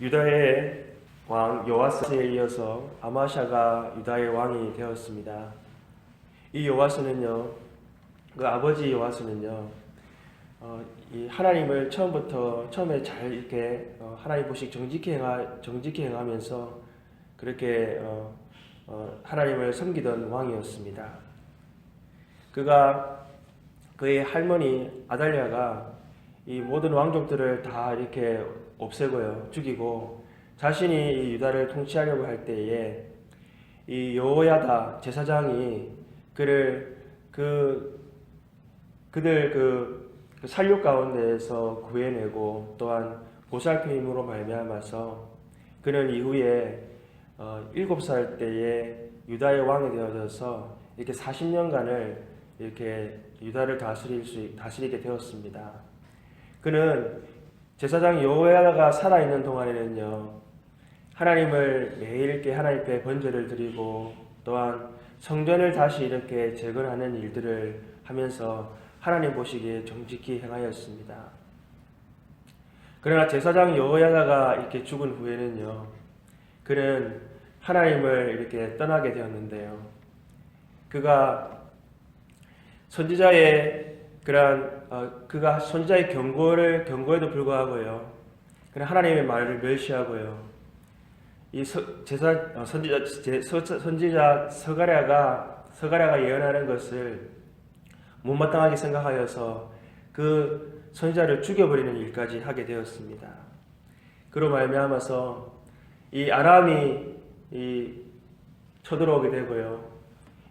유다의 왕 요아스에 이어서 아마샤가 유다의 왕이 되었습니다. 이 요아스는요, 그 아버지 요아스는요, 이 하나님을 처음에 잘 이렇게 하나님 보시기 정직히 행하면서 그렇게 하나님을 섬기던 왕이었습니다. 그의 할머니 아달랴가 이 모든 왕족들을 다 이렇게 없애고요, 죽이고 자신이 이 유다를 통치하려고 할 때에 이 여호야다 제사장이 그들 그 살육 가운데에서 구해내고 또한 보살핌으로 말미암아서 그는 이후에 7살 때에 유다의 왕이 되어져서 이렇게 40년간을 이렇게 유다를 다스리게 되었습니다. 그는 제사장 여호야다가 살아있는 동안에는요, 하나님을 매일 이렇게 하나님께 번제를 드리고 또한 성전을 다시 이렇게 재건하는 일들을 하면서 하나님 보시기에 정직히 행하였습니다. 그러나 제사장 여호야다가 이렇게 죽은 후에는요, 그는 하나님을 이렇게 떠나게 되었는데요. 그가 선지자의 경고에도 불구하고요, 그는 하나님의 말을 멸시하고요, 이 선지자 서가랴가 예언하는 것을 못마땅하게 생각하여서 그 선지자를 죽여버리는 일까지 하게 되었습니다. 그로 말미암아서 이 아람이 쳐들어오게 되고요,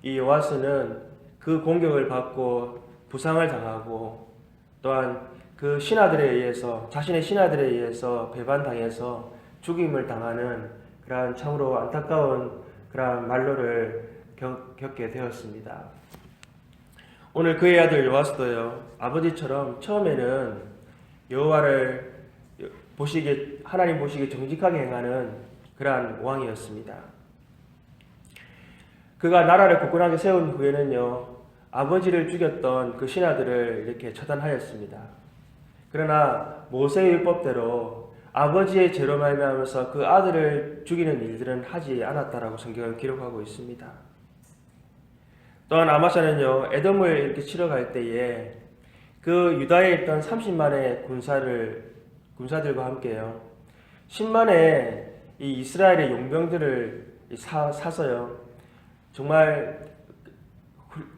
이 요아스는 그 공격을 받고 부상을 당하고 또한 그 자신의 신하들에 의해서 배반당해서 죽임을 당하는 그러한 참으로 안타까운 그러한 말로를 겪게 되었습니다. 오늘 그의 아들 요아스도요, 아버지처럼 처음에는 여호와를 하나님 보시기에 정직하게 행하는 그러한 왕이었습니다. 그가 나라를 굳건하게 세운 후에는요, 아버지를 죽였던 그 신하들을 이렇게 처단하였습니다. 그러나 모세의 율법대로 아버지의 죄로 말미암아서 그 아들을 죽이는 일들은 하지 않았다라고 성경은 기록하고 있습니다. 또한 아마샤는요, 에돔을 이렇게 치러 갈 때에 그 유다에 있던 30만의 군사들과 함께요, 10만의 이 이스라엘의 용병들을 사서요, 정말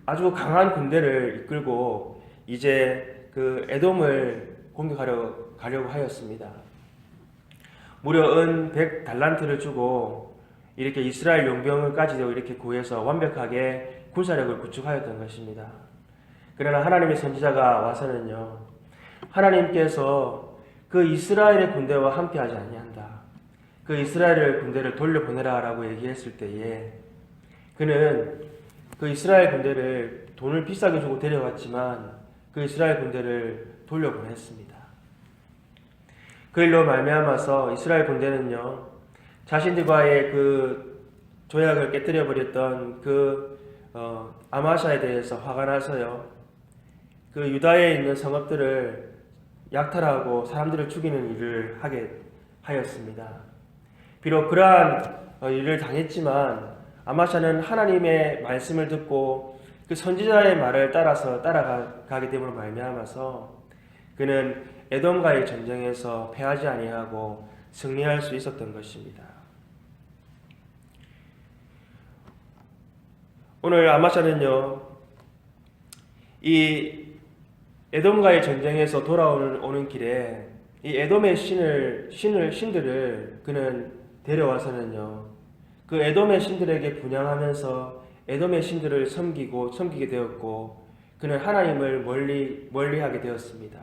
아주 강한 군대를 이끌고 이제 그 에돔을 공격하려고 하였습니다. 무려 은 100달란트를 주고 이렇게 이스라엘 용병을까지도 이렇게 구해서 완벽하게 군사력을 구축하였던 것입니다. 그러나 하나님의 선지자가 와서는요, 하나님께서 그 이스라엘의 군대와 함께하지 아니한다, 그 이스라엘의 군대를 돌려보내라 라고 얘기했을 때에 그는 그 이스라엘 군대를 돈을 비싸게 주고 데려왔지만 그 이스라엘 군대를 돌려보냈습니다. 그 일로 말미암아서 이스라엘 군대는요, 자신들과의 그 조약을 깨뜨려 버렸던 아마샤에 대해서 화가 나서요, 그 유다에 있는 성읍들을 약탈하고 사람들을 죽이는 일을 하게 하였습니다. 비록 그러한 일을 당했지만 아마샤는 하나님의 말씀을 듣고 그 선지자의 말을 따라서 따라가게 됨으로 말미암아서 그는 에돔과의 전쟁에서 패하지 아니하고 승리할 수 있었던 것입니다. 오늘 아마샤는요, 이 에돔과의 전쟁에서 돌아오는 길에 이 에돔의 신들을 그는 데려와서는요, 그 에돔의 신들에게 분향하면서 에돔의 신들을 섬기게 되었고, 그는 하나님을 멀리하게 되었습니다.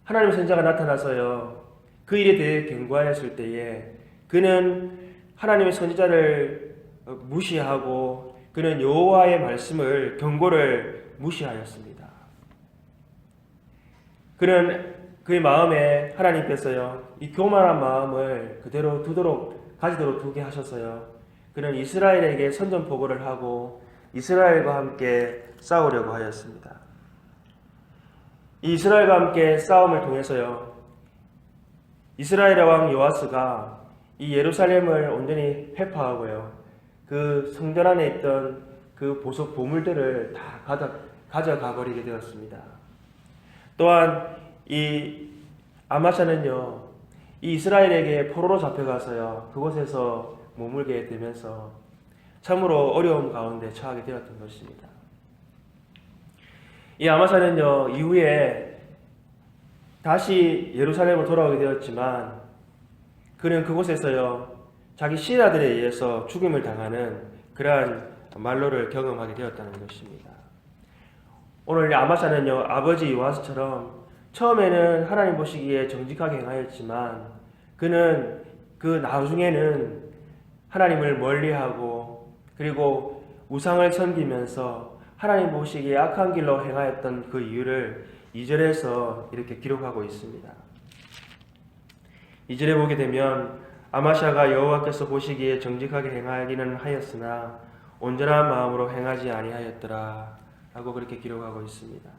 하나님 선지자가 나타나서요, 그 일에 대해 경고하였을 때에 그는 하나님의 선지자를 무시하고 그는 여호와의 말씀을 경고를 무시하였습니다. 그는 그의 마음에 하나님께서요, 이 교만한 마음을 그대로 가지도록 두게 하셨어요. 그는 이스라엘에게 선전포고를 하고 이스라엘과 함께 싸우려고 하였습니다. 이 이스라엘과 함께 싸움을 통해서요, 이스라엘의 왕 요아스가 이 예루살렘을 온전히 회파하고요. 그 성전 안에 있던 그 보석 보물들을 다 가져가 버리게 되었습니다. 또한 이 아마샤는요, 이 이스라엘에게 포로로 잡혀가서요, 그곳에서 머물게 되면서 참으로 어려움 가운데 처하게 되었던 것입니다. 이 아마샤는요, 이후에 다시 예루살렘으로 돌아오게 되었지만 그는 그곳에서요, 자기 신하들에 의해서 죽임을 당하는 그러한 말로를 경험하게 되었다는 것입니다. 오늘 아마샤는요, 아버지 요아스처럼 처음에는 하나님 보시기에 정직하게 행하였지만 그는 그 나중에는 하나님을 멀리하고 그리고 우상을 섬기면서 하나님 보시기에 악한 길로 행하였던 그 이유를 2절에서 이렇게 기록하고 있습니다. 2절에 보게 되면 아마샤가 여호와께서 보시기에 정직하게 행하기는 하였으나 온전한 마음으로 행하지 아니하였더라 라고 그렇게 기록하고 있습니다.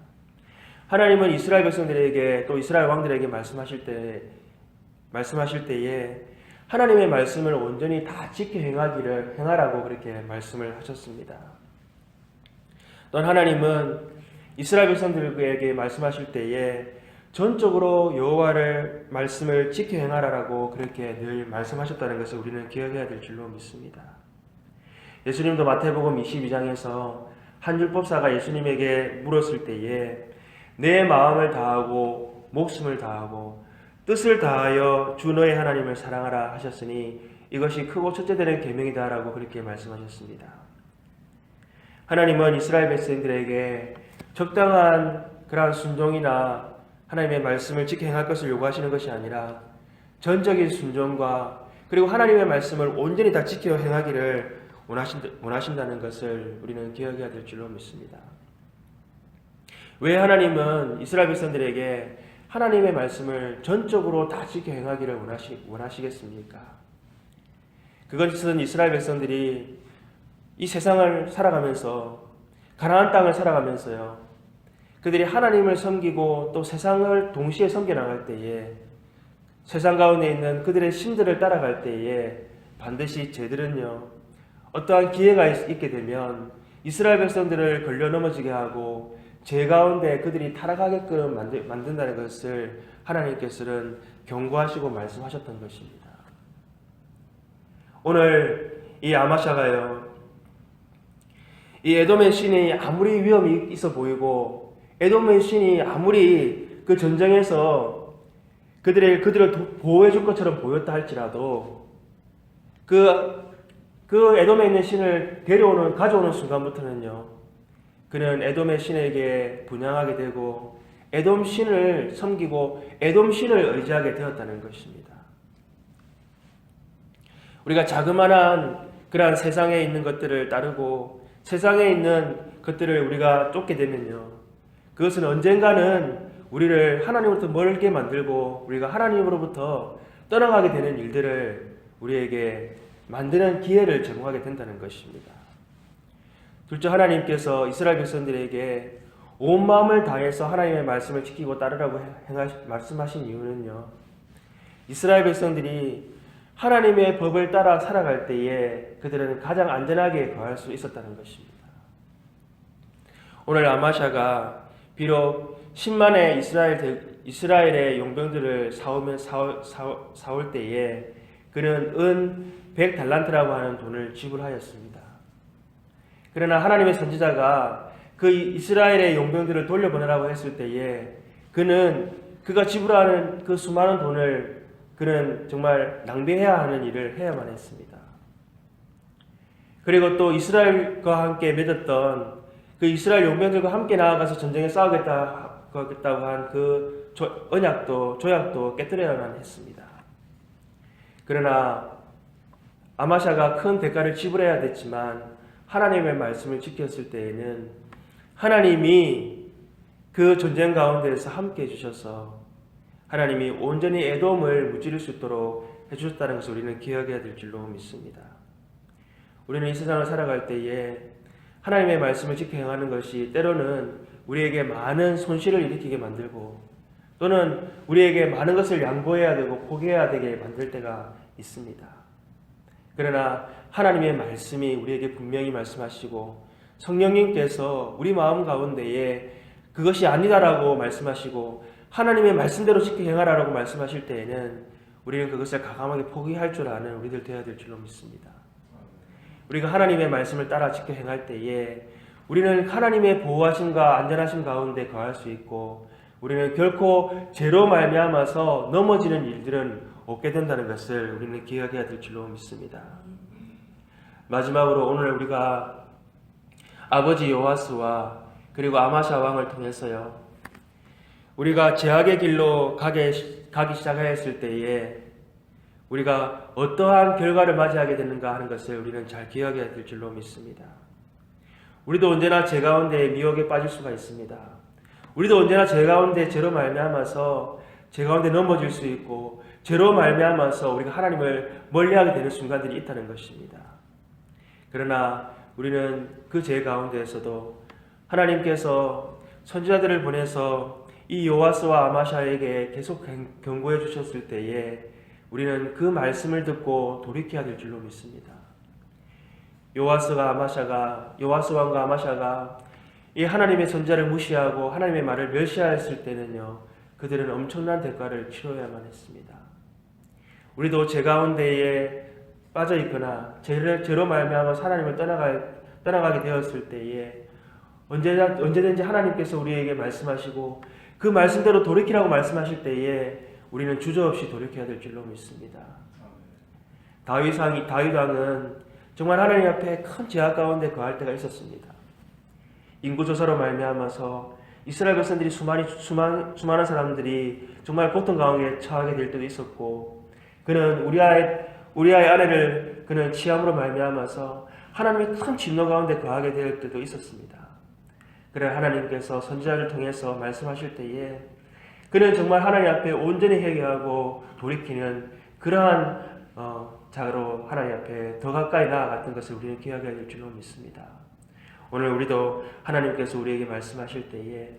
하나님은 이스라엘 백성들에게 또 이스라엘 왕들에게 말씀하실 때에 하나님의 말씀을 온전히 다 지켜 행하라고 그렇게 말씀을 하셨습니다. 또한 하나님은 이스라엘 백성들에게 말씀하실 때에 전적으로 여호와를 말씀을 지켜 행하라라고 그렇게 늘 말씀하셨다는 것을 우리는 기억해야 될 줄로 믿습니다. 예수님도 마태복음 22장에서 한 율법사가 예수님에게 물었을 때에 내 마음을 다하고 목숨을 다하고 뜻을 다하여 주 너의 하나님을 사랑하라 하셨으니 이것이 크고 첫째 되는 계명이다라고 그렇게 말씀하셨습니다. 하나님은 이스라엘 백성들에게 적당한 그러한 순종이나 하나님의 말씀을 지켜 행할 것을 요구하시는 것이 아니라 전적인 순종과 그리고 하나님의 말씀을 온전히 다 지켜 행하기를 원하신다는 것을 우리는 기억해야 될 줄로 믿습니다. 왜 하나님은 이스라엘 백성들에게 하나님의 말씀을 전적으로 다 지켜 행하기를 원하시겠습니까? 그것은 이스라엘 백성들이 이 세상을 살아가면서 가나안 땅을 살아가면서요, 그들이 하나님을 섬기고 또 세상을 동시에 섬겨나갈 때에 세상 가운데 있는 그들의 신들을 따라갈 때에 반드시 쟤들은요, 어떠한 기회가 있게 되면 이스라엘 백성들을 걸려 넘어지게 하고 죄 가운데 그들이 타락하게끔 만든다는 것을 하나님께서는 경고하시고 말씀하셨던 것입니다. 오늘 이 아마샤가요, 이 에돔의 신이 아무리 위험이 있어 보이고 에돔의 신이 아무리 그 전쟁에서 그들을 보호해 줄 것처럼 보였다 할지라도 그 에돔에 있는 신을 가져오는 순간부터는요, 그는 에돔의 신에게 분향하게 되고 에돔 신을 섬기고 에돔 신을 의지하게 되었다는 것입니다. 우리가 자그마한 그러한 세상에 있는 것들을 따르고 세상에 있는 것들을 우리가 쫓게 되면요, 그것은 언젠가는 우리를 하나님으로부터 멀게 만들고 우리가 하나님으로부터 떠나가게 되는 일들을 우리에게 만드는 기회를 제공하게 된다는 것입니다. 둘째, 하나님께서 이스라엘 백성들에게 온 마음을 다해서 하나님의 말씀을 지키고 따르라고 말씀하신 이유는요, 이스라엘 백성들이 하나님의 법을 따라 살아갈 때에 그들은 가장 안전하게 거할 수 있었다는 것입니다. 오늘 아마샤가 비록 10만의 이스라엘의 용병들을 사올 때에 그는 은 100달란트라고 하는 돈을 지불하였습니다. 그러나 하나님의 선지자가 그 이스라엘의 용병들을 돌려보내라고 했을 때에 그가 지불하는 그 수많은 돈을 그는 정말 낭비해야 하는 일을 해야만 했습니다. 그리고 또 이스라엘과 함께 맺었던 그 이스라엘 용병들과 함께 나아가서 전쟁에 싸우겠다고 한 그 조약도 깨뜨려야만 했습니다. 그러나 아마샤가 큰 대가를 지불해야 됐지만 하나님의 말씀을 지켰을 때에는 하나님이 그 전쟁 가운데에서 함께 해주셔서 하나님이 온전히 에돔을 무찌를 수 있도록 해주셨다는 것을 우리는 기억해야 될 줄로 믿습니다. 우리는 이 세상을 살아갈 때에 하나님의 말씀을 지켜 행하는 것이 때로는 우리에게 많은 손실을 일으키게 만들고 또는 우리에게 많은 것을 양보해야 되고 포기해야 되게 만들 때가 있습니다. 그러나 하나님의 말씀이 우리에게 분명히 말씀하시고 성령님께서 우리 마음 가운데에 그것이 아니다라고 말씀하시고 하나님의 말씀대로 지켜 행하라고 말씀하실 때에는 우리는 그것을 과감하게 포기할 줄 아는 우리들 되어야 될 줄로 믿습니다. 우리가 하나님의 말씀을 따라 지켜 행할 때에 우리는 하나님의 보호하심과 안전하심 가운데 거할 수 있고 우리는 결코 죄로 말미암아서 넘어지는 일들은 없게 된다는 것을 우리는 기억해야 될 줄로 믿습니다. 마지막으로 오늘 우리가 아버지 요아스와 그리고 아마샤 왕을 통해서요, 우리가 죄악의 길로 가기 시작하였을 때에 우리가 어떠한 결과를 맞이하게 되는가 하는 것을 우리는 잘 기억해야 될 줄로 믿습니다. 우리도 언제나 죄 가운데 미혹에 빠질 수가 있습니다. 우리도 언제나 죄 가운데 죄로 말미암아서 죄 가운데 넘어질 수 있고 죄로 말미암아서 우리가 하나님을 멀리하게 되는 순간들이 있다는 것입니다. 그러나 우리는 그 죄 가운데에서도 하나님께서 선지자들을 보내서 이 요아스와 아마샤에게 계속 경고해 주셨을 때에 우리는 그 말씀을 듣고 돌이켜야 될 줄로 믿습니다. 요아스 왕과 아마샤가 이 하나님의 선지자를 무시하고 하나님의 말을 멸시하였을 때는요, 그들은 엄청난 대가를 치러야만 했습니다. 우리도 죄 가운데에 빠져 있거나 죄로 말미암아 하나님을 떠나가게 되었을 때에 언제든지 하나님께서 우리에게 말씀하시고 그 말씀대로 돌이키라고 말씀하실 때에 우리는 주저없이 돌이켜야 될 줄로 믿습니다. 다윗 왕은 정말 하나님 앞에 큰 죄악 가운데 거할 때가 있었습니다. 인구조사로 말미암아서 이스라엘 백성들이 수많은 사람들이 정말 고통 가운데 처하게 될 때도 있었고, 그는 우리아의 아내를 그는 취함으로 말미암아서 하나님의 큰 진노 가운데 거하게 될 때도 있었습니다. 그러나 하나님께서 선지자를 통해서 말씀하실 때에 그는 정말 하나님 앞에 온전히 회개하고 돌이키는 그러한 자로 하나님 앞에 더 가까이 나아갔던 것을 우리는 기억해야 될 줄로 믿습니다. 오늘 우리도 하나님께서 우리에게 말씀하실 때에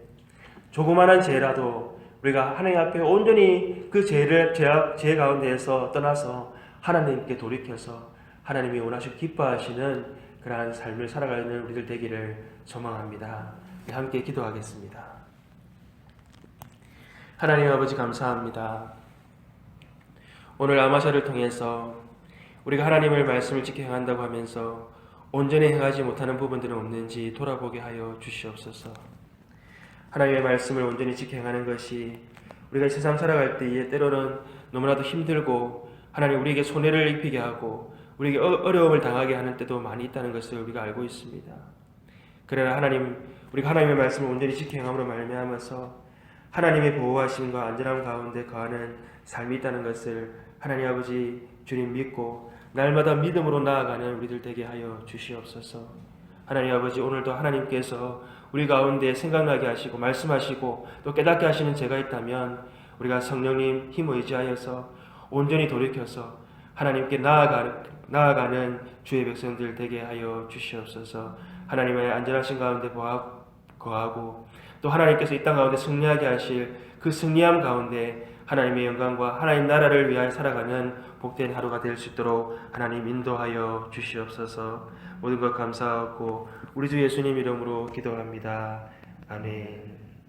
조그마한 죄라도 우리가 하나님 앞에 온전히 그 죄 가운데에서 떠나서 하나님께 돌이켜서 하나님이 원하시고 기뻐하시는 그러한 삶을 살아가는 우리들 되기를 소망합니다. 함께 기도하겠습니다. 하나님 아버지 감사합니다. 오늘 아마샤를 통해서 우리가 하나님의 말씀을 지켜 행한다고 하면서 온전히 행하지 못하는 부분들은 없는지 돌아보게 하여 주시옵소서. 하나님의 말씀을 온전히 지켜 행하는 것이 우리가 세상 살아갈 때에 때로는 너무나도 힘들고 하나님 우리에게 손해를 입히게 하고 우리에게 어려움을 당하게 하는 때도 많이 있다는 것을 우리가 알고 있습니다. 그러나 우리가 하나님의 말씀을 온전히 지켜 행함으로 말미암아서 하나님의 보호하심과 안전함 가운데 거하는 삶이 있다는 것을 하나님 아버지 주님 믿고 날마다 믿음으로 나아가는 우리들 되게 하여 주시옵소서. 하나님 아버지 오늘도 하나님께서 우리 가운데 생각나게 하시고 말씀하시고 또 깨닫게 하시는 죄가 있다면 우리가 성령님 힘 의지하여서 온전히 돌이켜서 하나님께 나아가는 주의 백성들 되게 하여 주시옵소서. 하나님의 안전하신 가운데 거하고 또 하나님께서 이 땅 가운데 승리하게 하실 그 승리함 가운데 하나님의 영광과 하나님 나라를 위하여 살아가는 복된 하루가 될 수 있도록 하나님 인도하여 주시옵소서. 모든 것 감사하고 우리 주 예수님 이름으로 기도합니다. 아멘.